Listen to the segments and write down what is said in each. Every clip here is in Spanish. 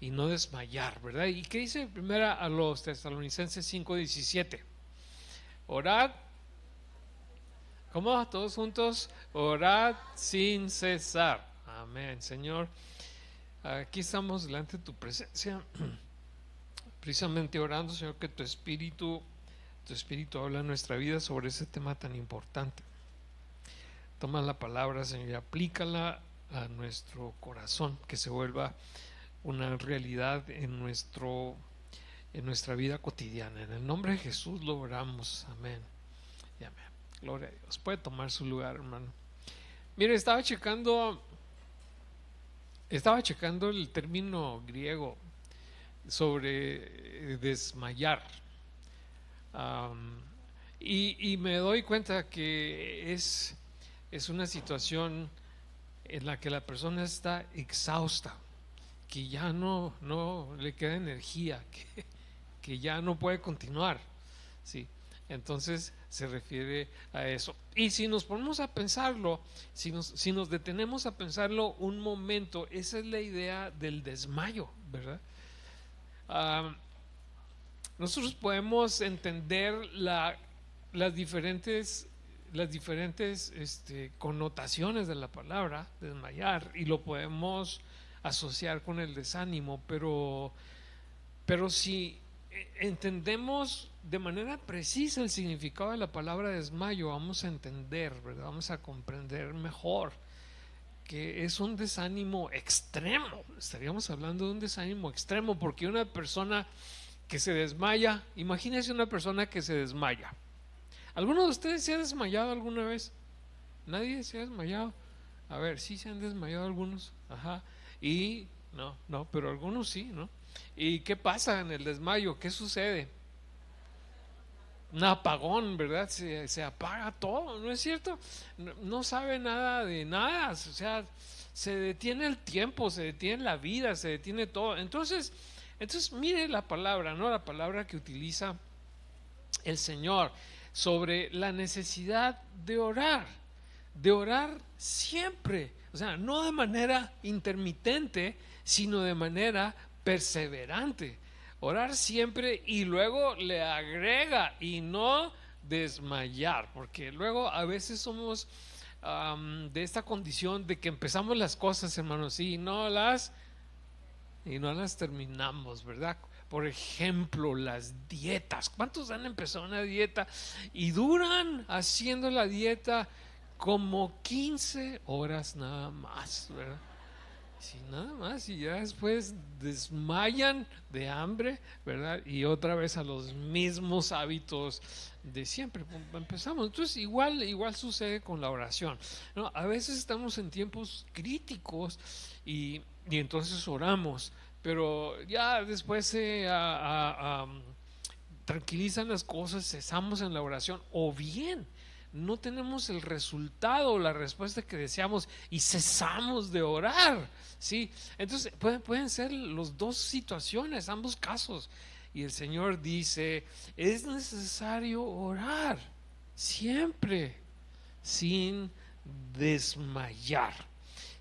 y no desmayar, ¿verdad? ¿Y qué dice primera a los Tesalonicenses 5:17? Orad, ¿cómo? Todos juntos, orad sin cesar. Amén, Señor. Aquí estamos delante de tu presencia, precisamente orando, Señor, que tu espíritu habla en nuestra vida sobre ese tema tan importante. Toma la palabra, Señor, y aplícala a nuestro corazón, que se vuelva una realidad en nuestra vida cotidiana. En el nombre de Jesús lo oramos. Amén y amén. Gloria a Dios. Puede tomar su lugar, hermano. Mire, estaba checando el término griego sobre desmayar. Um, y me doy cuenta que es una situación en la que la persona está exhausta, que ya no le queda energía, que ya no puede continuar, ¿sí? Entonces se refiere a eso. Y si nos ponemos a pensarlo, si nos detenemos a pensarlo un momento, esa es la idea del desmayo, ¿verdad? Ah, nosotros podemos entender las diferentes connotaciones de la palabra desmayar, y lo podemos asociar con el desánimo, pero si entendemos de manera precisa el significado de la palabra desmayo, vamos a entender, ¿verdad? Vamos a comprender mejor que es un desánimo extremo. Estaríamos hablando de un desánimo extremo, porque una persona que se desmaya, imagínese una persona que se desmaya. ¿Alguno de ustedes se ha desmayado alguna vez? ¿Nadie se ha desmayado? A ver, sí se han desmayado algunos. Ajá. Y no, pero algunos sí, ¿no? ¿Y qué pasa en el desmayo? ¿Qué sucede? Un apagón, ¿verdad? Se apaga todo, ¿no es cierto? No sabe nada de nada, o sea, se detiene el tiempo, se detiene la vida, se detiene todo. Entonces mire la palabra, ¿no? La palabra que utiliza el Señor sobre la necesidad de orar siempre, o sea, no de manera intermitente, sino de manera perseverante. Orar siempre, y luego le agrega y no desmayar, porque luego a veces somos de esta condición de que empezamos las cosas, hermanos, y no las terminamos, ¿verdad? Por ejemplo, las dietas. ¿Cuántos han empezado una dieta y duran haciendo la dieta como 15 horas nada más, ¿verdad? Sí, nada más, y ya después desmayan de hambre, ¿verdad? Y otra vez a los mismos hábitos de siempre. Empezamos. Entonces, igual sucede con la oración, ¿no? A veces estamos en tiempos críticos y entonces oramos, pero ya después tranquilizan las cosas, cesamos en la oración, o bien no tenemos el resultado o la respuesta que deseamos y cesamos de orar, ¿sí? Entonces pueden ser las dos situaciones, ambos casos. Y el Señor dice, es necesario orar siempre sin desmayar.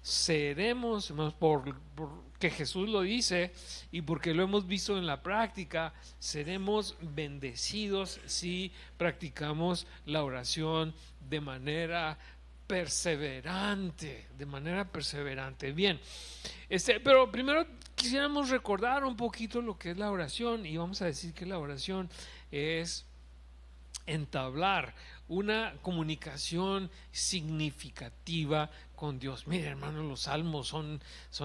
Seremos, porque Jesús lo dice y porque lo hemos visto en la práctica, seremos bendecidos si practicamos la oración de manera perseverante. Bien, pero primero quisiéramos recordar un poquito lo que es la oración, y vamos a decir que la oración es entablar una comunicación significativa con Dios. Mire, hermano, los salmos son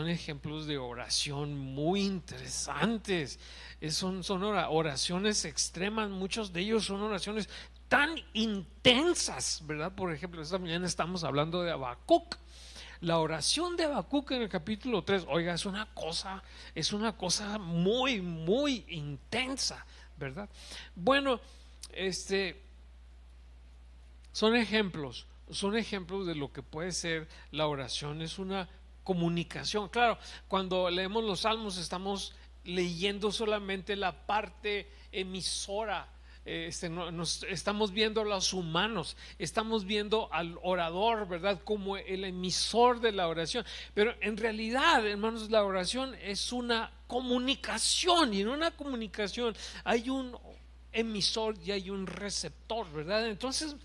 ejemplos de oración muy interesantes. Son oraciones extremas, muchos de ellos son oraciones tan intensas, ¿verdad? Por ejemplo, esta mañana estamos hablando de Habacuc. La oración de Habacuc en el capítulo 3, oiga, es una cosa muy, muy intensa, ¿verdad? Bueno, este, son ejemplos de lo que puede ser la oración. Es una comunicación. Claro, cuando leemos los salmos estamos leyendo solamente la parte emisora, nos estamos viendo a los humanos, estamos viendo al orador, ¿verdad? Como el emisor de la oración. Pero en realidad, hermanos, la oración es una comunicación, y en una comunicación hay un emisor y hay un receptor, ¿verdad? Entonces,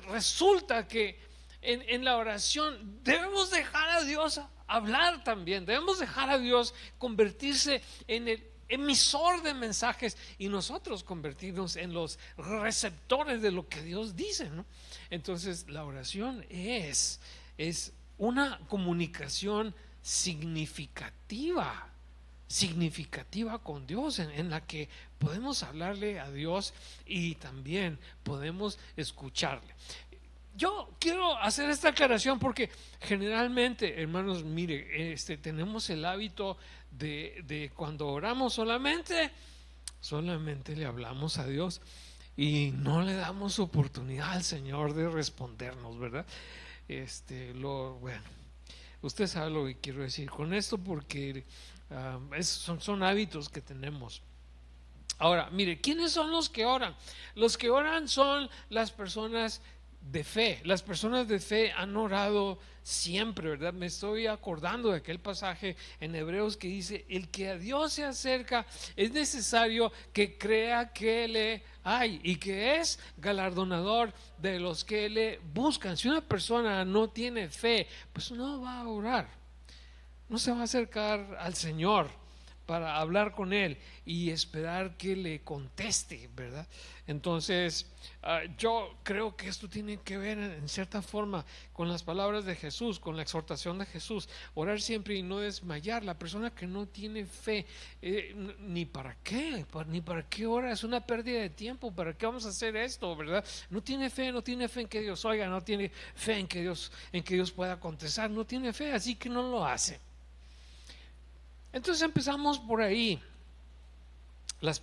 resulta que en la oración debemos dejar a Dios hablar también, debemos dejar a Dios convertirse en el emisor de mensajes y nosotros convertirnos en los receptores de lo que Dios dice, ¿no? Entonces la oración es una comunicación significativa con Dios, en la que podemos hablarle a Dios y también podemos escucharle. Yo quiero hacer esta aclaración porque generalmente, hermanos, mire, tenemos el hábito de cuando oramos solamente le hablamos a Dios y no le damos oportunidad al Señor de respondernos, ¿verdad? Bueno, usted sabe lo que quiero decir con esto, porque son hábitos que tenemos. Ahora, mire, ¿quiénes son los que oran? Los que oran son las personas de fe. Las personas de fe han orado siempre, ¿verdad? Me estoy acordando de aquel pasaje en Hebreos que dice: el que a Dios se acerca es necesario que crea que le hay y que es galardonador de los que le buscan. Si una persona no tiene fe, pues no va a orar, no se va a acercar al Señor para hablar con Él y esperar que le conteste, ¿verdad? Entonces, yo creo que esto tiene que ver en cierta forma con las palabras de Jesús, con la exhortación de Jesús: orar siempre y no desmayar. La persona que no tiene fe, ni para qué ora, es una pérdida de tiempo. ¿Para qué vamos a hacer esto, verdad? No tiene fe en que Dios oiga, no tiene fe en que Dios pueda contestar, no tiene fe, así que no lo hace. Entonces empezamos por ahí.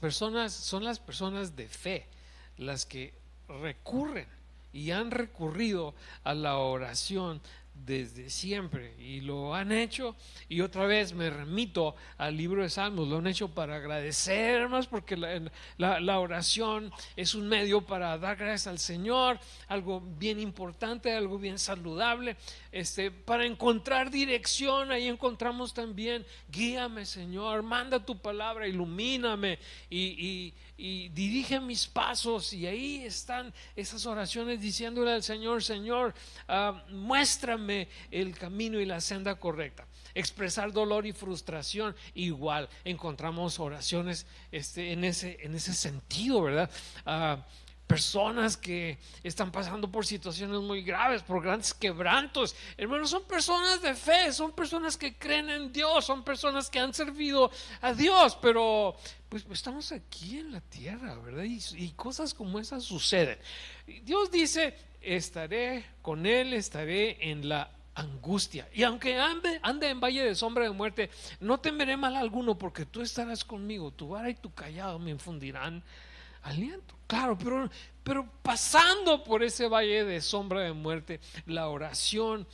Son las personas de fe las que recurren y han recurrido a la oración desde siempre, y lo han hecho. Y otra vez me remito al libro de Salmos: lo han hecho para agradecer más, porque la oración es un medio para dar gracias al Señor, algo bien importante, algo bien saludable, para encontrar dirección. Ahí encontramos también: guíame, Señor, manda tu palabra, ilumíname y dirige mis pasos. Y ahí están esas oraciones diciéndole al Señor: Señor, muéstrame el camino y la senda correcta. Expresar dolor y frustración, igual encontramos oraciones en ese sentido, ¿verdad? Personas que están pasando por situaciones muy graves, por grandes quebrantos, hermanos, son personas de fe, son personas que creen en Dios, son personas que han servido a Dios, pero pues estamos aquí en la tierra, ¿verdad? Y cosas como esas suceden. Dios dice: estaré con él, estaré en la angustia, y aunque ande en valle de sombra de muerte, no temeré mal alguno, porque tú estarás conmigo, tu vara y tu callado me infundirán aliento. Claro, pero pasando por ese valle de sombra de muerte, la oración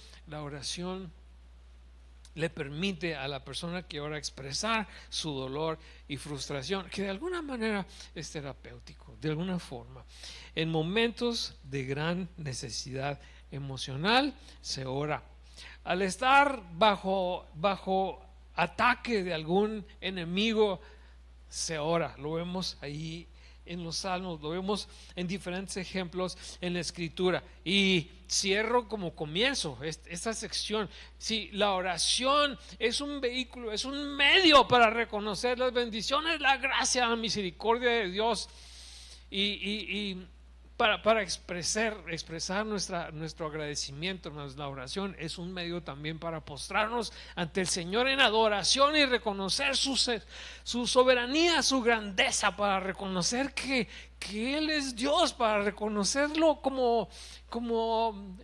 le permite a la persona que ora expresar su dolor y frustración, que de alguna manera es terapéutico, de alguna forma. En momentos de gran necesidad emocional se ora. Al estar bajo ataque de algún enemigo, se ora. Lo vemos ahí en los Salmos, lo vemos en diferentes ejemplos en la Escritura. Y cierro como comienzo esta sección: si la oración es un vehículo, es un medio para reconocer las bendiciones, la gracia, la misericordia de Dios, y para expresar nuestro agradecimiento, la oración es un medio también para postrarnos ante el Señor en adoración y reconocer su soberanía, su grandeza, para reconocer que Él es Dios, para reconocerlo como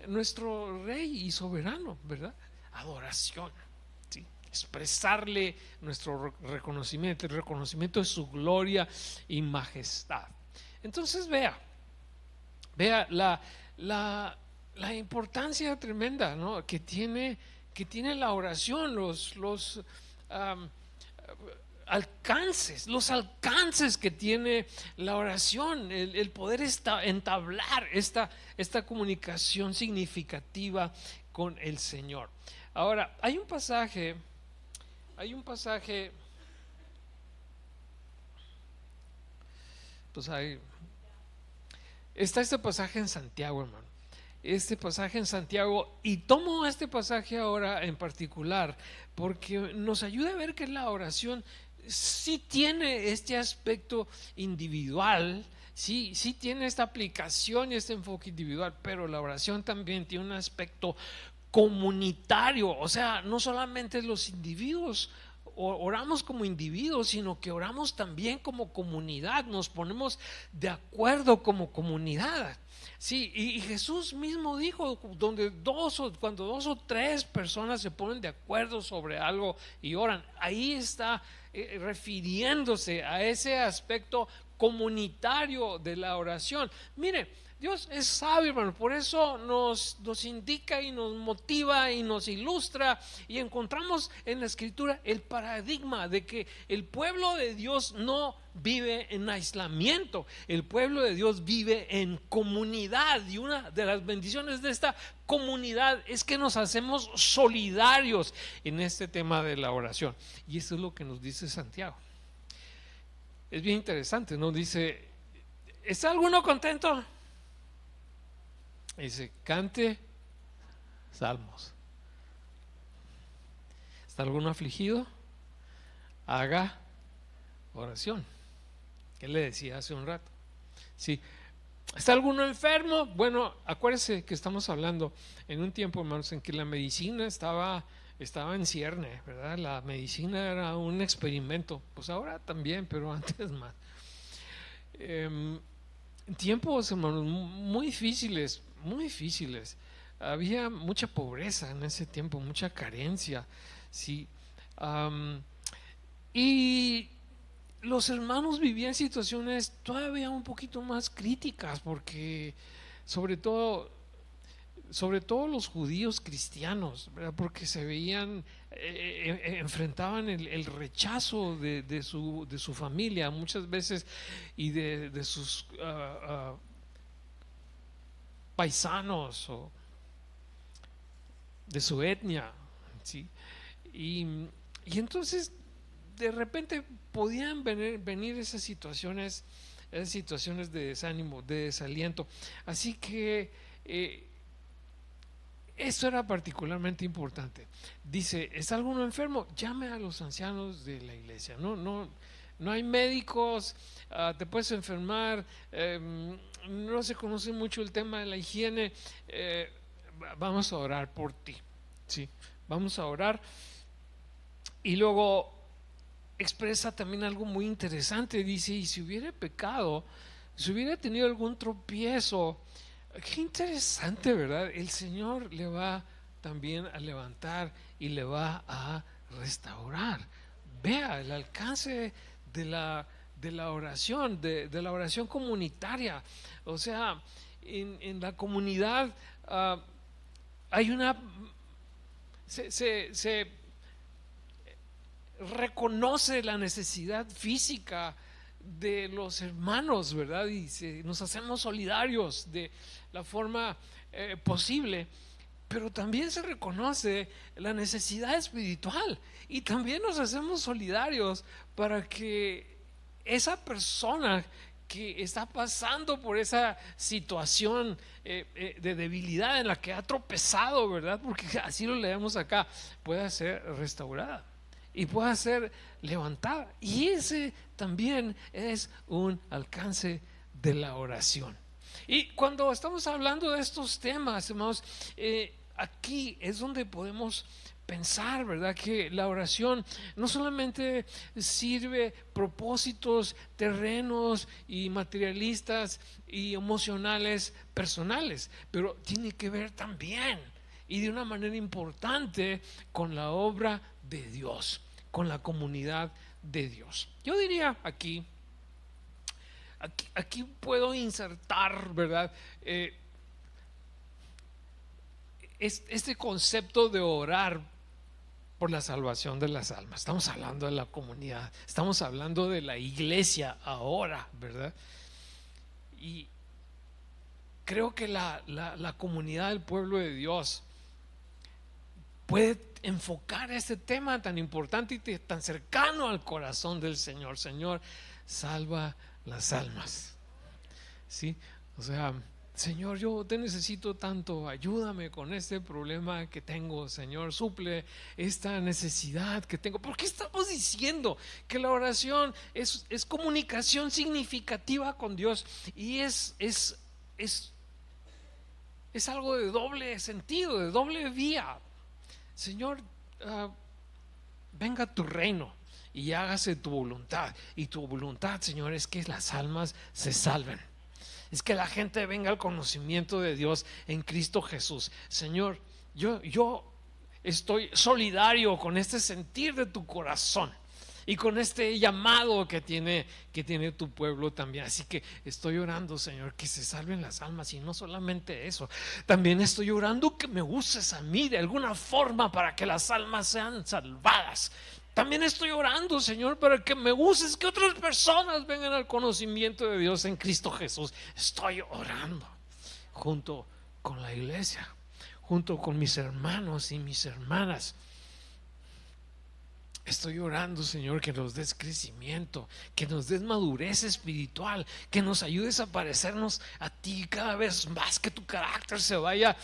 nuestro Rey y soberano, ¿verdad? Adoración, ¿sí? Expresarle nuestro reconocimiento, el reconocimiento de su gloria y majestad. Entonces vea la importancia tremenda, ¿no?, que tiene la oración. los alcances que tiene la oración, el poder entablar esta comunicación significativa con el Señor. Ahora, hay un pasaje, pues está este pasaje en Santiago, hermano. Este pasaje en Santiago, y tomo este pasaje ahora en particular porque nos ayuda a ver que la oración sí tiene este aspecto individual, sí tiene esta aplicación y este enfoque individual, pero la oración también tiene un aspecto comunitario. O sea, no solamente los individuos oramos como individuos, sino que oramos también como comunidad, nos ponemos de acuerdo como comunidad. Sí, y Jesús mismo dijo, cuando dos o tres personas se ponen de acuerdo sobre algo y oran, ahí está refiriéndose a ese aspecto comunitario de la oración. Mire, Dios es sabio, hermano, por eso nos indica y nos motiva y nos ilustra, y encontramos en la Escritura el paradigma de que el pueblo de Dios no vive en aislamiento, el pueblo de Dios vive en comunidad, y una de las bendiciones de esta comunidad es que nos hacemos solidarios en este tema de la oración, y eso es lo que nos dice Santiago. Es bien interesante, ¿no? Dice, ¿está alguno contento? Dice, cante salmos. ¿Está alguno afligido? Haga oración. ¿Qué le decía hace un rato? Sí. ¿Está alguno enfermo? Bueno, acuérdese que estamos hablando en un tiempo, hermanos, en que la medicina estaba en cierne, ¿verdad? La medicina era un experimento, pues ahora también, pero antes más. Tiempos, hermanos, muy difíciles. Había mucha pobreza en ese tiempo, mucha carencia, sí. Y los hermanos vivían situaciones todavía un poquito más críticas, porque sobre todo los judíos cristianos, ¿verdad? Porque se veían, enfrentaban el rechazo de su familia muchas veces, y de sus paisanos o de su etnia, ¿sí? Y entonces de repente podían venir esas situaciones de desánimo, de desaliento. Así que esto era particularmente importante. Dice, ¿está alguno enfermo? Llame a los ancianos de la iglesia. No hay médicos, te puedes enfermar, no se conoce mucho el tema de la higiene, vamos a orar por ti, ¿sí? Vamos a orar. Y luego expresa también algo muy interesante, dice, y si hubiera pecado, si hubiera tenido algún tropiezo, qué interesante, ¿verdad? El Señor le va también a levantar y le va a restaurar. Vea el alcance de la oración, de la oración comunitaria. O sea, en la comunidad hay una... se reconoce la necesidad física de los hermanos, ¿verdad? Y nos hacemos solidarios de la forma posible, pero también se reconoce la necesidad espiritual, y también nos hacemos solidarios para que esa persona que está pasando por esa situación de debilidad en la que ha tropezado, ¿verdad? Porque así lo leemos acá, pueda ser restaurada y pueda ser levantada. Y ese también es un alcance de la oración. Y cuando estamos hablando de estos temas, hermanos, aquí es donde podemos pensar, ¿verdad? Que la oración no solamente sirve propósitos terrenos y materialistas y emocionales personales, pero tiene que ver también, y de una manera importante, con la obra de Dios, con la comunidad de Dios. Yo diría aquí puedo insertar, ¿verdad? Este concepto de orar por la salvación de las almas. Estamos hablando de la comunidad, estamos hablando de la iglesia ahora, ¿verdad? Y creo que la comunidad del pueblo de Dios puede enfocar este tema tan importante y tan cercano al corazón del Señor. Señor, salva las almas. ¿Sí? O sea, Señor, yo te necesito tanto, ayúdame con este problema que tengo, Señor, suple esta necesidad que tengo. ¿Por qué estamos diciendo que la oración es comunicación significativa con Dios? Y es algo de doble sentido, de doble vía. Señor, venga tu reino y hágase tu voluntad. Y tu voluntad, Señor, es que las almas se salven, es que la gente venga al conocimiento de Dios en Cristo Jesús. Señor, yo estoy solidario con este sentir de tu corazón y con este llamado que tiene tu pueblo también. Así que estoy orando, Señor, que se salven las almas. Y no solamente eso, también estoy orando que me uses a mí de alguna forma para que las almas sean salvadas. También estoy orando, Señor, para que me uses, que otras personas vengan al conocimiento de Dios en Cristo Jesús. Estoy orando junto con la iglesia, junto con mis hermanos y mis hermanas. Estoy orando, Señor, que nos des crecimiento, que nos des madurez espiritual, que nos ayudes a parecernos a ti cada vez más, que tu carácter se vaya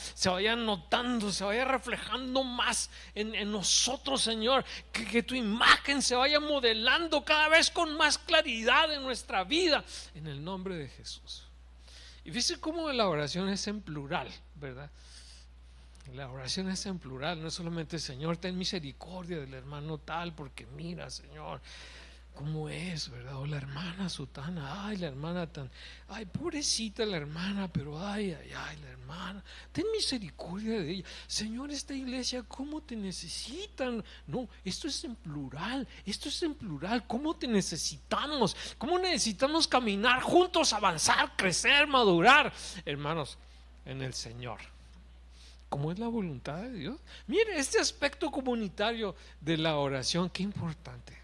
notando, se vaya reflejando más en nosotros, Señor, que tu imagen se vaya modelando cada vez con más claridad en nuestra vida, en el nombre de Jesús. Y fíjese cómo la oración es en plural, ¿verdad? La oración es en plural, no es solamente Señor, ten misericordia del hermano tal, porque mira, Señor, cómo es, ¿verdad? O la hermana sutana, ay, la hermana tan, ay, pobrecita la hermana, pero ay, la hermana, ten misericordia de ella. Señor, esta iglesia, ¿cómo te necesitan? No, esto es en plural, ¿cómo te necesitamos? ¿Cómo necesitamos caminar juntos, avanzar, crecer, madurar, hermanos, en el Señor? ¿Cómo es la voluntad de Dios? Mire, este aspecto comunitario de la oración, qué importante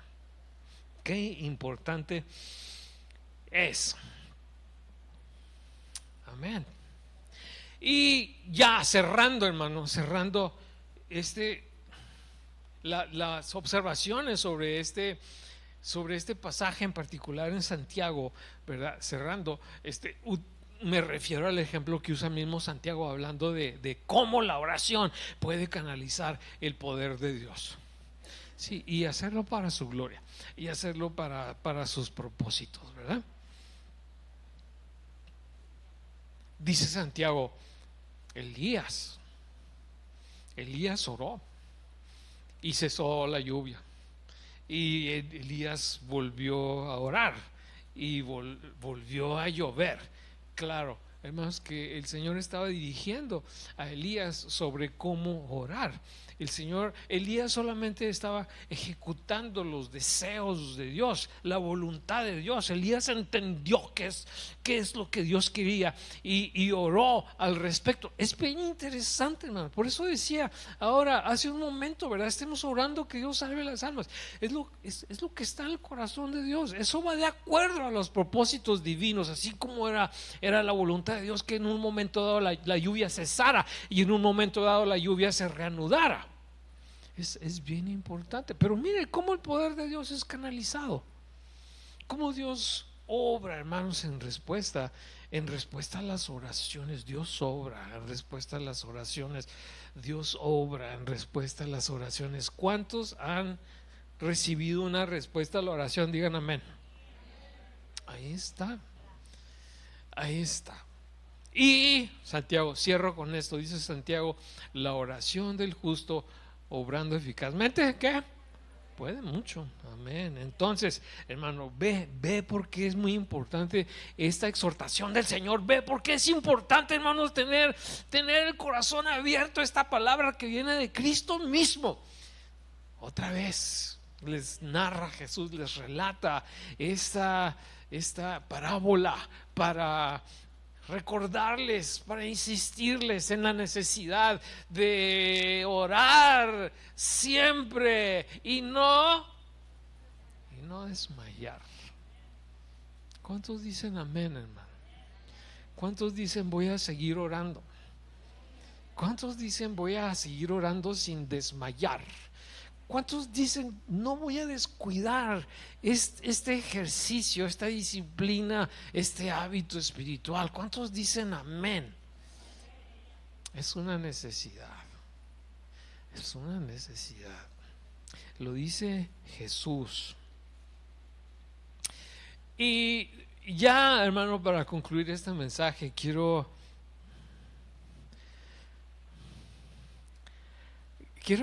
es. Amén. Y ya cerrando, hermano, las observaciones sobre este pasaje en particular en Santiago, ¿verdad? Cerrando, me refiero al ejemplo que usa mismo Santiago, hablando de cómo la oración puede canalizar el poder de Dios. Sí, y hacerlo para su gloria, y hacerlo para sus propósitos, ¿verdad? Dice Santiago, Elías oró y cesó la lluvia, y Elías volvió a orar y volvió a llover. Claro, hermanos, que el Señor estaba dirigiendo a Elías sobre cómo orar. Elías solamente estaba ejecutando los deseos de Dios, la voluntad de Dios. Elías entendió qué es lo que Dios quería y oró al respecto. Es bien interesante, hermano. Por eso decía ahora, hace un momento, ¿verdad? Estemos orando que Dios salve las almas. Es lo que está en el corazón de Dios. Eso va de acuerdo a los propósitos divinos, así como era la voluntad de Dios que en un momento dado la lluvia cesara y en un momento dado la lluvia se reanudara. Es bien importante. Pero mire cómo el poder de Dios es canalizado, cómo Dios obra, hermanos, en respuesta a las oraciones. Dios obra en respuesta a las oraciones. Dios obra en respuesta a las oraciones. ¿Cuántos han recibido una respuesta a la oración? Digan amén. Ahí está. Y Santiago, cierro con esto, dice Santiago, la oración del justo obrando eficazmente, ¿qué? Puede mucho, amén. Entonces, hermano, ve porque es muy importante esta exhortación del Señor. Ve porque es importante, hermanos, tener el corazón abierto a esta palabra que viene de Cristo mismo. Otra vez les narra Jesús, les relata esta parábola para recordarles, para insistirles en la necesidad de orar siempre y no desmayar. ¿Cuántos dicen amén, hermano? ¿Cuántos dicen voy a seguir orando? ¿Cuántos dicen voy a seguir orando sin desmayar? ¿Cuántos dicen no voy a descuidar este ejercicio, esta disciplina, este hábito espiritual? ¿Cuántos dicen amén? Es una necesidad. Es una necesidad. Lo dice Jesús. Y ya, hermano, para concluir este mensaje, quiero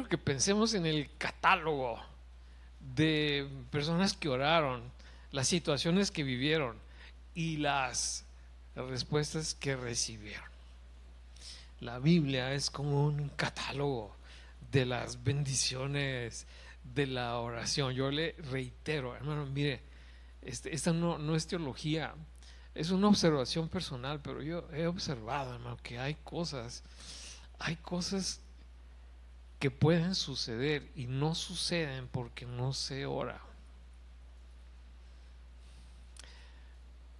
que pensemos en el catálogo de personas que oraron, las situaciones que vivieron y las respuestas que recibieron. La Biblia es como un catálogo de las bendiciones de la oración. Yo le reitero, hermano, mire, esta no es teología, es una observación personal, pero yo he observado, hermano, que hay cosas que pueden suceder y no suceden porque no se ora.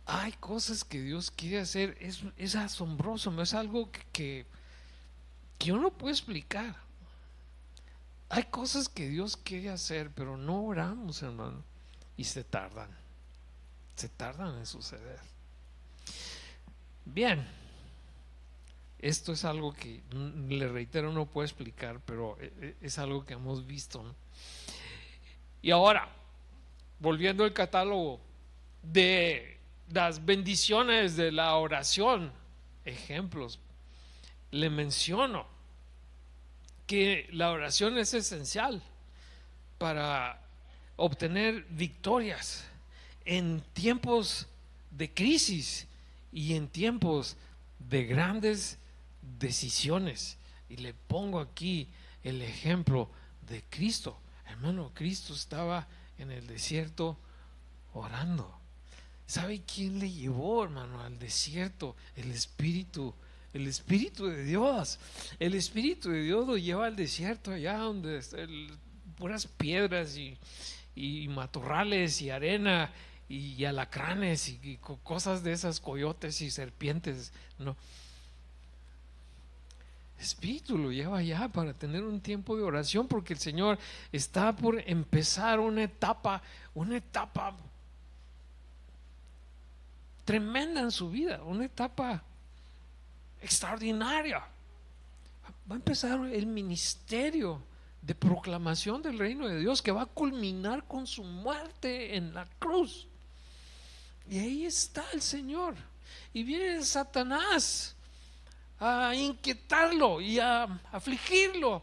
Hay cosas que Dios quiere hacer, es asombroso, es algo que yo no puedo explicar. Hay cosas que Dios quiere hacer, pero no oramos, hermano, y se tardan en suceder. Bien, esto es algo que, le reitero, no puedo explicar, pero es algo que hemos visto, ¿no? Y ahora, volviendo al catálogo de las bendiciones de la oración, ejemplos, le menciono que la oración es esencial para obtener victorias en tiempos de crisis y en tiempos de grandes decisiones. Y le pongo aquí el ejemplo de Cristo. Hermano, Cristo estaba en el desierto orando. ¿Sabe quién le llevó, hermano, al desierto? El Espíritu de Dios. El Espíritu de Dios lo lleva al desierto, allá donde puras piedras y matorrales y arena y alacranes y cosas de esas, coyotes y serpientes, ¿no? El Espíritu lo lleva allá para tener un tiempo de oración, porque el Señor está por empezar una etapa tremenda en su vida, una etapa extraordinaria. Va a empezar el ministerio de proclamación del reino de Dios, que va a culminar con su muerte en la cruz. Y ahí está el Señor. Y viene Satanás a inquietarlo y a afligirlo.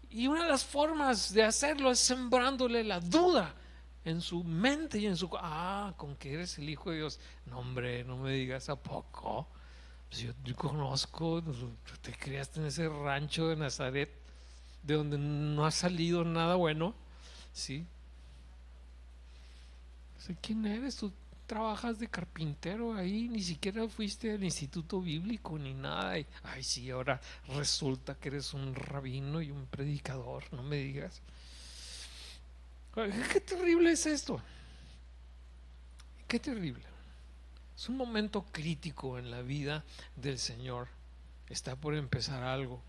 Y una de las formas de hacerlo es sembrándole la duda en su mente y en su... con que eres el Hijo de Dios. No, hombre, no me digas a poco. Pues yo conozco, te criaste en ese rancho de Nazaret, de donde no ha salido nada bueno, ¿sí? ¿Quién eres? Tú trabajas de carpintero ahí, ni siquiera fuiste al instituto bíblico ni nada. Ay, sí, ahora resulta que eres un rabino y un predicador, no me digas. Qué terrible es esto. Qué terrible. Es un momento crítico en la vida del Señor. Está por empezar algo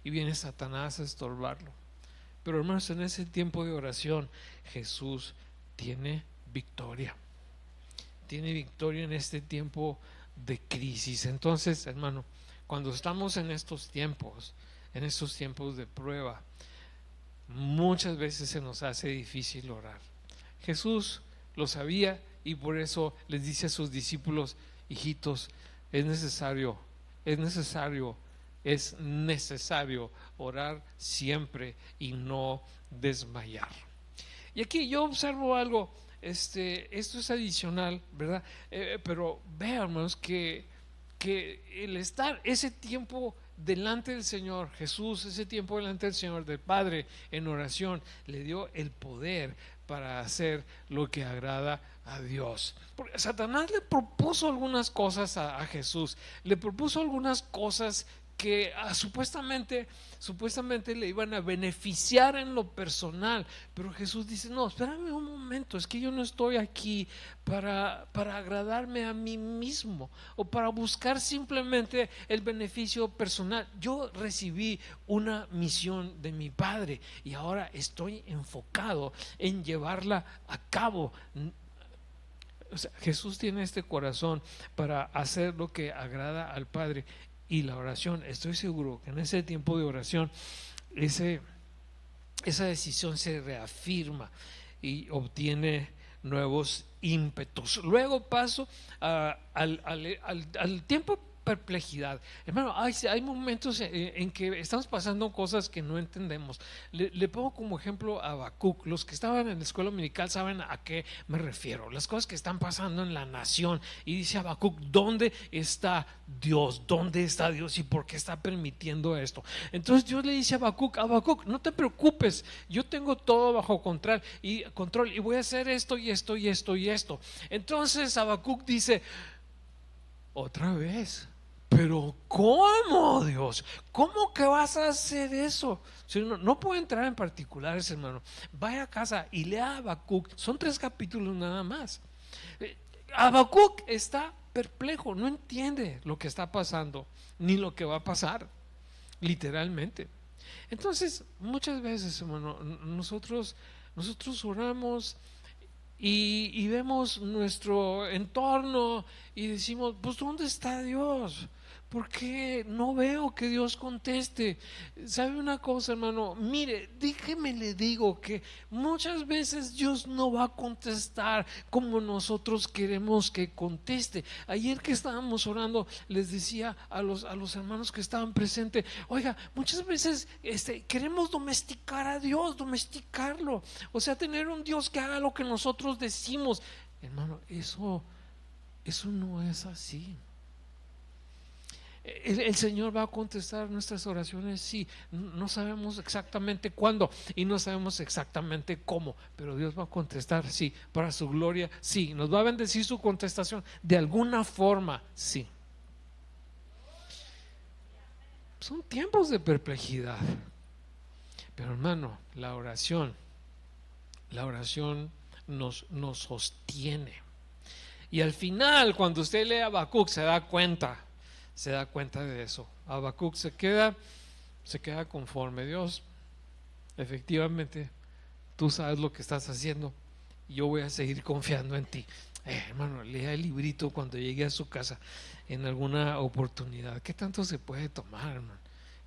y viene Satanás a estorbarlo. Pero hermanos, en ese tiempo de oración Jesús tiene victoria. Tiene victoria en este tiempo de crisis. Entonces, hermano, cuando estamos en estos tiempos de prueba, muchas veces se nos hace difícil orar. Jesús lo sabía y por eso les dice a sus discípulos: hijitos, es necesario orar siempre y no desmayar. Y aquí yo observo algo, esto es adicional, ¿verdad? Pero vean, hermanos, que el estar ese tiempo delante del Señor, Jesús, ese tiempo delante del Señor, del Padre, en oración, le dio el poder para hacer lo que agrada a Dios. Porque Satanás le propuso algunas cosas a Jesús, le propuso algunas cosas que supuestamente le iban a beneficiar en lo personal, pero Jesús dice: no, espérame un momento, es que yo no estoy aquí para agradarme a mí mismo o para buscar simplemente el beneficio personal. Yo recibí una misión de mi Padre y ahora estoy enfocado en llevarla a cabo. O sea, Jesús tiene este corazón para hacer lo que agrada al Padre. Y la oración, estoy seguro que en ese tiempo de oración esa decisión se reafirma y obtiene nuevos ímpetus. Luego paso al tiempo de perplejidad. Hermano, hay momentos en que estamos pasando cosas que no entendemos. Le pongo como ejemplo a Habacuc. Los que estaban en la escuela dominical saben a qué me refiero. Las cosas que están pasando en la nación. Y dice Habacuc: ¿dónde está Dios? ¿Dónde está Dios? ¿Y por qué está permitiendo esto? Entonces Dios le dice a Habacuc: Habacuc, no te preocupes, yo tengo todo bajo control y voy a hacer esto y esto y esto y esto. Entonces Habacuc dice: otra vez, pero ¿cómo, Dios? ¿Cómo que vas a hacer eso? Si no puedo entrar en particulares, hermano. Vaya a casa y lea Habacuc. Son 3 capítulos nada más. Habacuc está perplejo, no entiende lo que está pasando ni lo que va a pasar, literalmente. Entonces, muchas veces, hermano, nosotros oramos y vemos nuestro entorno y decimos: pues ¿dónde está Dios? ¿Por qué no veo que Dios conteste? ¿Sabe una cosa, hermano? Mire, déjeme le digo que muchas veces Dios no va a contestar como nosotros queremos que conteste. Ayer que estábamos orando, les decía a los hermanos que estaban presentes: oiga, muchas veces queremos domesticar a Dios, domesticarlo, o sea, tener un Dios que haga lo que nosotros decimos. Hermano, eso no es así. El Señor va a contestar nuestras oraciones, sí. No sabemos exactamente cuándo y no sabemos exactamente cómo, pero Dios va a contestar, sí, para su gloria, sí. Nos va a bendecir su contestación de alguna forma, sí. Son tiempos de perplejidad, pero hermano, la oración nos sostiene. Y al final, cuando usted lee Habacuc, se da cuenta de eso. Habacuc se queda conforme. Dios, efectivamente, tú sabes lo que estás haciendo y yo voy a seguir confiando en ti. Hermano, lea el librito cuando llegue a su casa en alguna oportunidad. ¿Qué tanto se puede tomar, hermano?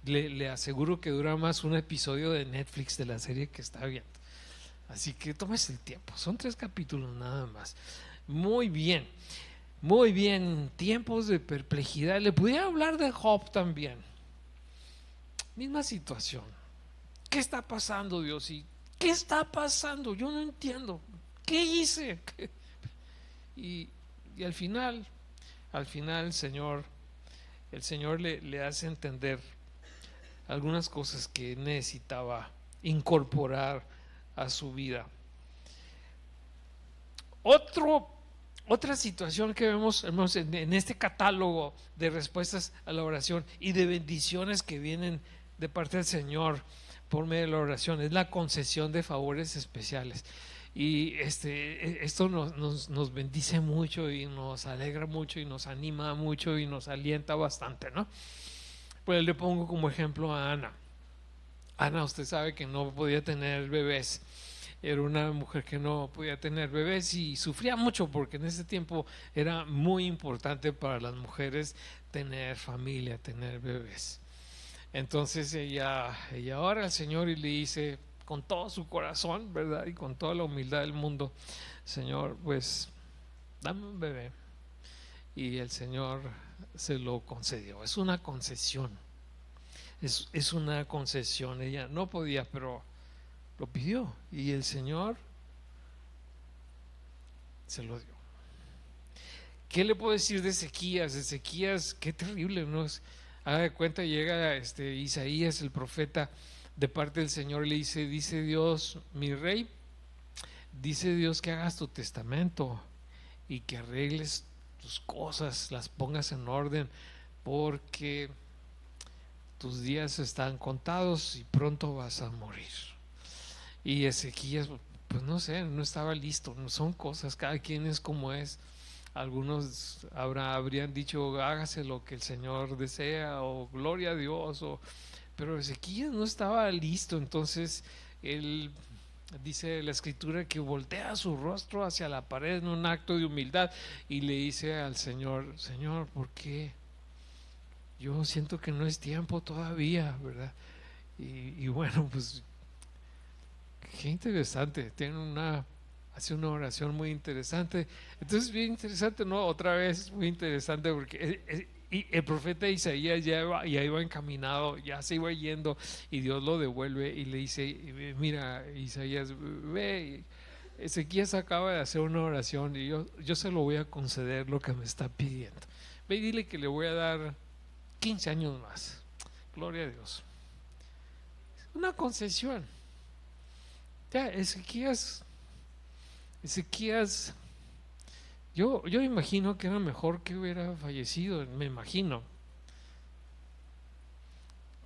Le aseguro que dura más un episodio de Netflix de la serie que está viendo. Así que tómese el tiempo. Son 3 capítulos nada más. Muy bien. Muy bien, tiempos de perplejidad. Le pudiera hablar de Job también. Misma situación. ¿Qué está pasando, Dios? ¿Y qué está pasando? Yo no entiendo. ¿Qué hice? Y al final el Señor le hace entender algunas cosas que necesitaba incorporar a su vida. Otra situación que vemos, hermanos, en este catálogo de respuestas a la oración y de bendiciones que vienen de parte del Señor por medio de la oración, es la concesión de favores especiales. Y esto nos bendice mucho y nos alegra mucho y nos anima mucho y nos alienta bastante, ¿no? Pues le pongo como ejemplo a Ana. Ana, usted sabe que no podía tener bebés. Era una mujer que no podía tener bebés y sufría mucho porque en ese tiempo era muy importante para las mujeres tener familia, tener bebés. Entonces ella ora al Señor y le dice con todo su corazón, ¿verdad? Y con toda la humildad del mundo: Señor, pues dame un bebé. Y el Señor se lo concedió. Es una concesión. Es una concesión. Ella no podía, pero lo pidió y el Señor se lo dio. ¿Qué le puedo decir de Ezequías? Ezequías, qué terrible, ¿no? Haga de cuenta, llega Isaías, el profeta, de parte del Señor, le dice Dios, mi rey, dice Dios que hagas tu testamento y que arregles tus cosas, las pongas en orden, porque tus días están contados y pronto vas a morir. Y Ezequías, pues no sé, no estaba listo. No son cosas, cada quien es como es. Algunos habrían dicho hágase lo que el Señor desea o gloria a Dios, pero Ezequías no estaba listo. Entonces él dice la escritura que voltea su rostro hacia la pared en un acto de humildad y le dice al Señor, Señor, ¿por qué? Yo siento que no es tiempo todavía, ¿verdad? Y bueno, pues qué interesante, hace una oración muy interesante. Entonces, bien interesante, ¿no? Otra vez, muy interesante, porque y el profeta Isaías ya iba encaminado, ya se iba yendo, y Dios lo devuelve y le dice, mira, Isaías, ve, Ezequías acaba de hacer una oración y yo se lo voy a conceder lo que me está pidiendo. Ve y dile que le voy a dar 15 años más. Gloria a Dios. Una concesión. Ya, Ezequías, yo imagino que era mejor que hubiera fallecido, me imagino,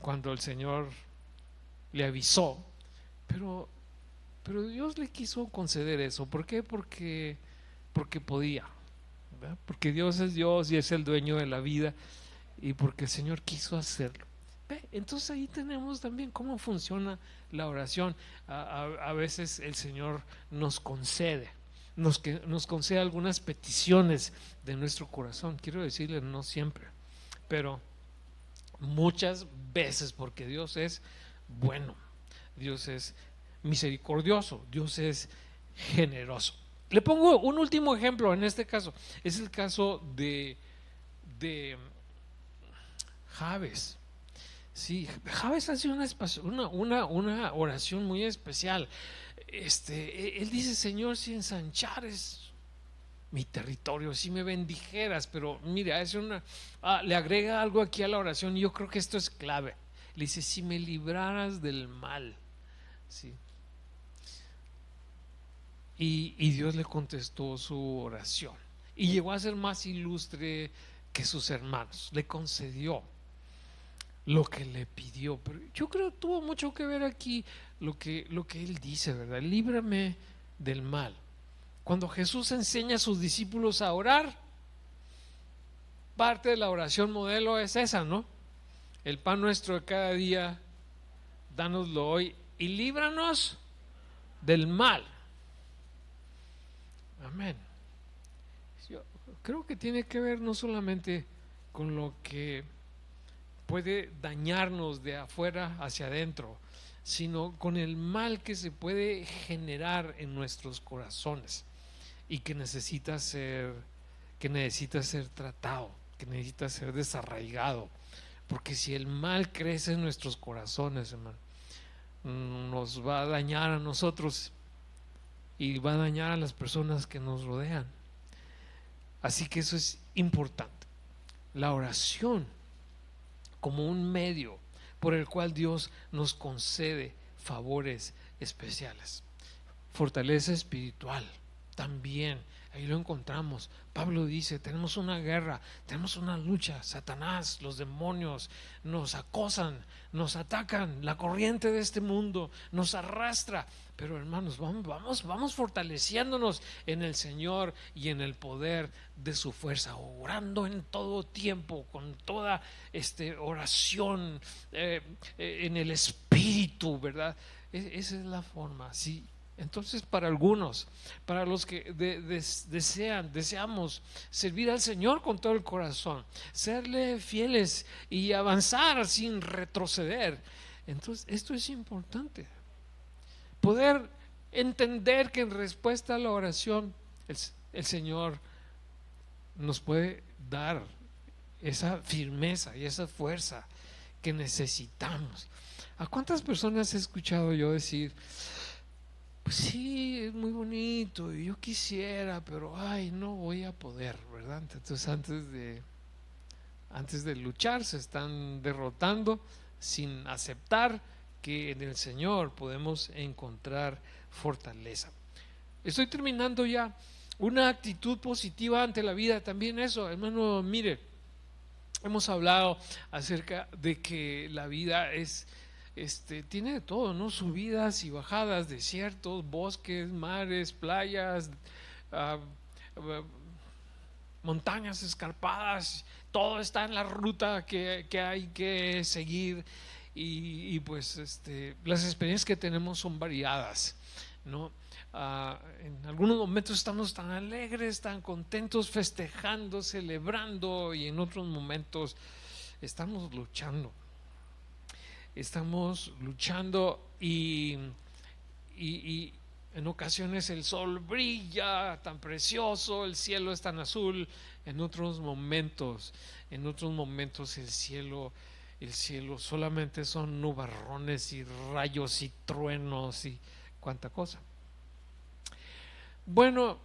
cuando el Señor le avisó, pero, pero Dios le quiso conceder eso. ¿Por qué? Porque podía, ¿verdad? Porque Dios es Dios y es el dueño de la vida, y porque el Señor quiso hacerlo. Entonces ahí tenemos también cómo funciona la oración. A veces el Señor nos concede, nos concede algunas peticiones de nuestro corazón. Quiero decirle, no siempre, pero muchas veces, porque Dios es bueno, Dios es misericordioso, Dios es generoso. Le pongo un último ejemplo en este caso. Es el caso de Jabes. Sí, Jabes hace una oración muy especial. Él dice, Señor, si ensanchares mi territorio, si me bendijeras, pero mira, le agrega algo aquí a la oración y yo creo que esto es clave. Le dice, si me libraras del mal. Sí. Y Dios le contestó su oración y llegó a ser más ilustre que sus hermanos. Le concedió lo que le pidió. Pero yo creo que tuvo mucho que ver aquí lo que él dice, ¿verdad? Líbrame del mal. Cuando Jesús enseña a sus discípulos a orar, parte de la oración modelo es esa, ¿no? El pan nuestro de cada día, dánoslo hoy y líbranos del mal. Amén. Yo creo que tiene que ver no solamente con lo que puede dañarnos de afuera hacia adentro, sino con el mal que se puede generar en nuestros corazones y que necesita ser tratado, que necesita ser desarraigado, porque si el mal crece en nuestros corazones, hermano, nos va a dañar a nosotros y va a dañar a las personas que nos rodean. Así que eso es importante. La oración como un medio por el cual Dios nos concede favores especiales. Fortaleza espiritual también, ahí lo encontramos. Pablo dice, tenemos una guerra, tenemos una lucha. Satanás, los demonios nos acosan, nos atacan, la corriente de este mundo nos arrastra. Pero hermanos, vamos fortaleciéndonos en el Señor y en el poder de su fuerza, orando en todo tiempo, con toda oración en el Espíritu, ¿verdad? Esa es la forma, sí. Entonces, para algunos, para los que deseamos servir al Señor con todo el corazón, serle fieles y avanzar sin retroceder, entonces esto es importante. Poder entender que en respuesta a la oración el Señor nos puede dar esa firmeza y esa fuerza que necesitamos. ¿A cuántas personas he escuchado yo decir, pues sí, es muy bonito y yo quisiera, pero ay, no voy a poder, ¿verdad? Entonces Antes de luchar se están derrotando sin aceptar que en el Señor podemos encontrar fortaleza. Estoy terminando ya. Una actitud positiva ante la vida, también eso, hermano, mire, hemos hablado acerca de que la vida tiene de todo, ¿no? Subidas y bajadas, desiertos, bosques, mares, playas, ah, ah, montañas escarpadas, todo está en la ruta que hay que seguir pues las experiencias que tenemos son variadas, ¿no? En algunos momentos estamos tan alegres, tan contentos, festejando, celebrando, y en otros momentos estamos luchando y en ocasiones el sol brilla tan precioso, el cielo es tan azul, en otros momentos el cielo solamente son nubarrones y rayos y truenos y cuánta cosa. Bueno,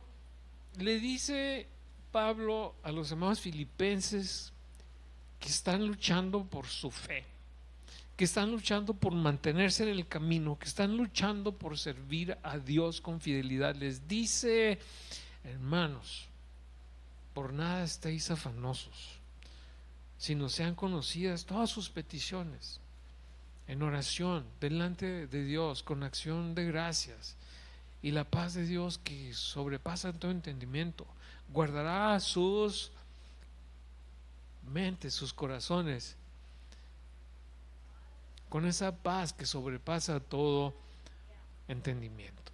le dice Pablo a los hermanos filipenses que están luchando por su fe, que están luchando por mantenerse en el camino, que están luchando por servir a Dios con fidelidad. Les dice: hermanos, por nada estéis afanosos, sino sean conocidas todas sus peticiones en oración delante de Dios con acción de gracias, y la paz de Dios, que sobrepasa todo entendimiento, guardará sus mentes, sus corazones, con esa paz que sobrepasa todo entendimiento.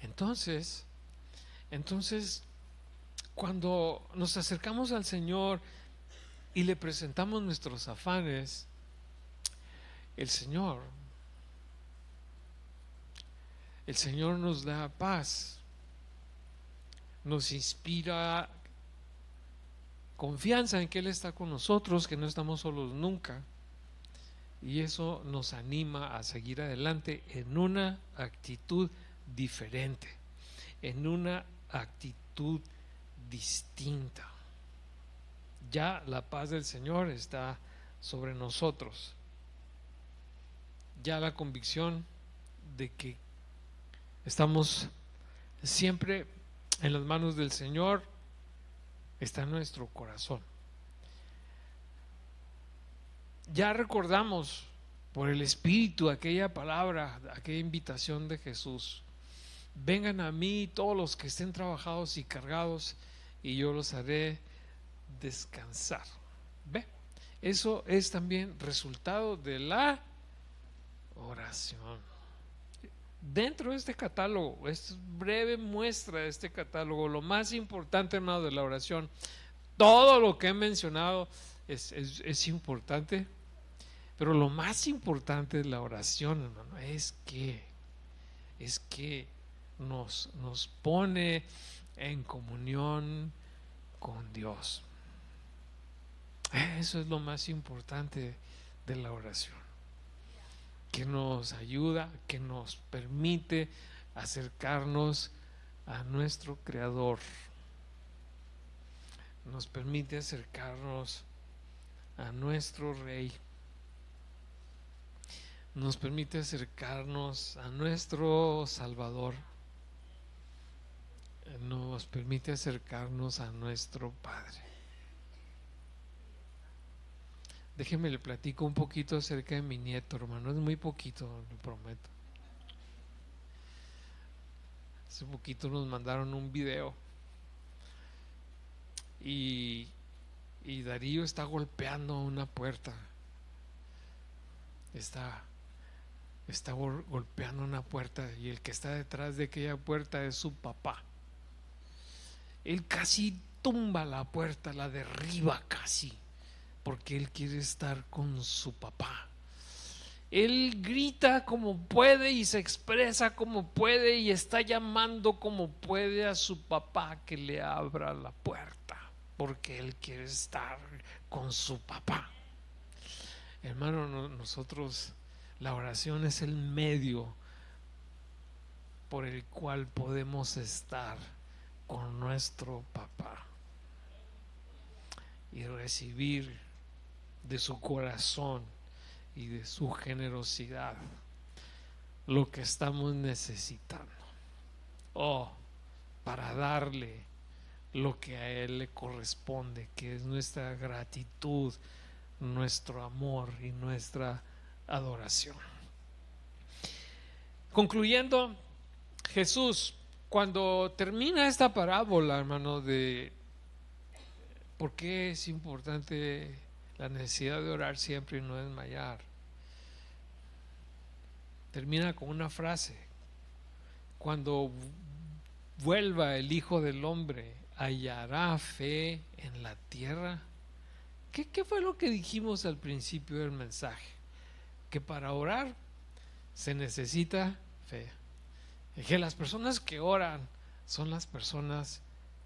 Entonces, cuando nos acercamos al Señor y le presentamos nuestros afanes, el Señor nos da paz, nos inspira confianza en que Él está con nosotros, que no estamos solos nunca, y eso nos anima a seguir adelante en una actitud diferente, en una actitud distinta. Ya la paz del Señor está sobre nosotros, ya la convicción de que estamos siempre en las manos del Señor está en nuestro corazón. Ya recordamos por el Espíritu aquella palabra, aquella invitación de Jesús: vengan a mí todos los que estén trabajados y cargados, y yo los haré descansar. ¿Ve? Eso es también resultado de la oración. Dentro de este catálogo, es breve muestra de este catálogo, lo más importante, hermano, de la oración. Todo lo que he mencionado es importante, pero lo más importante de la oración, hermano, es que nos pone en comunión con Dios. Eso es lo más importante de la oración, que nos ayuda, que nos permite acercarnos a nuestro Creador, nos permite acercarnos a nuestro Rey, nos permite acercarnos a nuestro Salvador, nos permite acercarnos a nuestro Padre. Déjeme le platico un poquito acerca de mi nieto, hermano. Es muy poquito, lo prometo. Hace poquito nos mandaron un video y Darío está golpeando una puerta. Está golpeando una puerta, y el que está detrás de aquella puerta es su papá. Él casi tumba la puerta, la derriba casi, porque él quiere estar con su papá. Él grita como puede y se expresa como puede y está llamando como puede a su papá que le abra la puerta, porque él quiere estar con su papá. Hermano, nosotros, la oración es el medio por el cual podemos estar con nuestro papá. y recibir de su corazón y de su generosidad lo que estamos necesitando. Oh, para darle lo que a Él le corresponde, que es nuestra gratitud, nuestro amor y nuestra adoración. Concluyendo, Jesús, cuando termina esta parábola, hermano, de por qué es importante la necesidad de orar siempre y no desmayar, termina con una frase: cuando vuelva el Hijo del Hombre, ¿hallará fe en la tierra? ¿Qué fue lo que dijimos al principio del mensaje? Que para orar se necesita fe. Que las personas que oran son las personas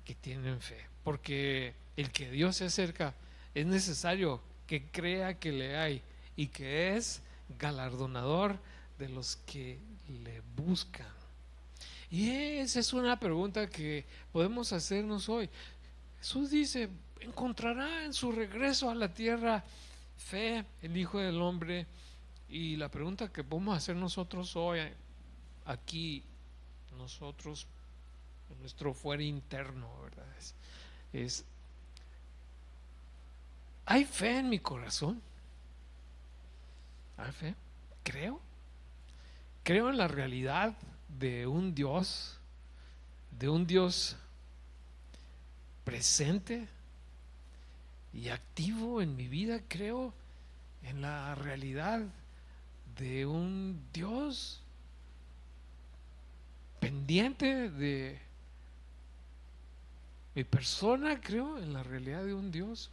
que tienen fe, porque el que Dios se acerca es necesario que crea que le hay y que es galardonador de los que le buscan. Y esa es una pregunta que podemos hacernos hoy. Jesús dice: encontrará en su regreso a la tierra fe el Hijo del Hombre. Y la pregunta que podemos hacer nosotros hoy aquí, nosotros en nuestro fuero interno, ¿verdad? Es ¿hay fe en mi corazón? ¿Hay fe? Creo en la realidad de un Dios presente y activo en mi vida. Creo en la realidad de un Dios pendiente de mi persona. Creo en la realidad de un Dios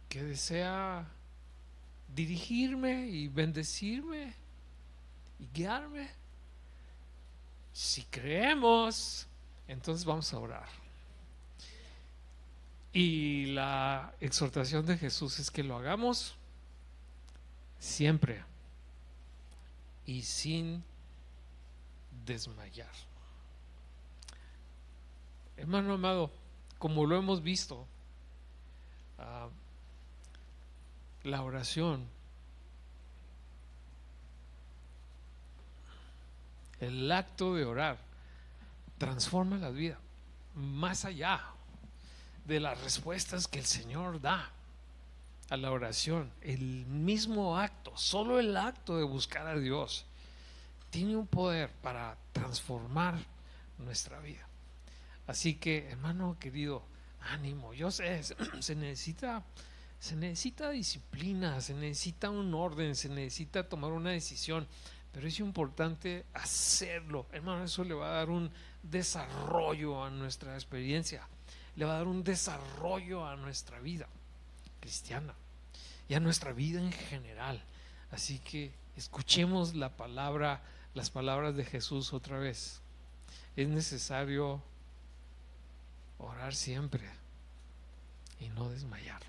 que desea dirigirme y bendecirme y guiarme. Si creemos, entonces vamos a orar. Y la exhortación de Jesús es que lo hagamos siempre y sin desmayar. Hermano amado, como lo hemos visto, la oración, el acto de orar, transforma la vida, más allá de las respuestas que el Señor da a la oración. El mismo acto, solo el acto de buscar a Dios, tiene un poder para transformar nuestra vida. Así que, hermano querido, ánimo. Yo sé, se necesita disciplina, se necesita un orden, se necesita tomar una decisión, pero es importante hacerlo, hermano. Eso le va a dar un desarrollo a nuestra experiencia, le va a dar un desarrollo a nuestra vida cristiana y a nuestra vida en general. Así que escuchemos las palabras de Jesús otra vez. Es necesario orar siempre y no desmayar.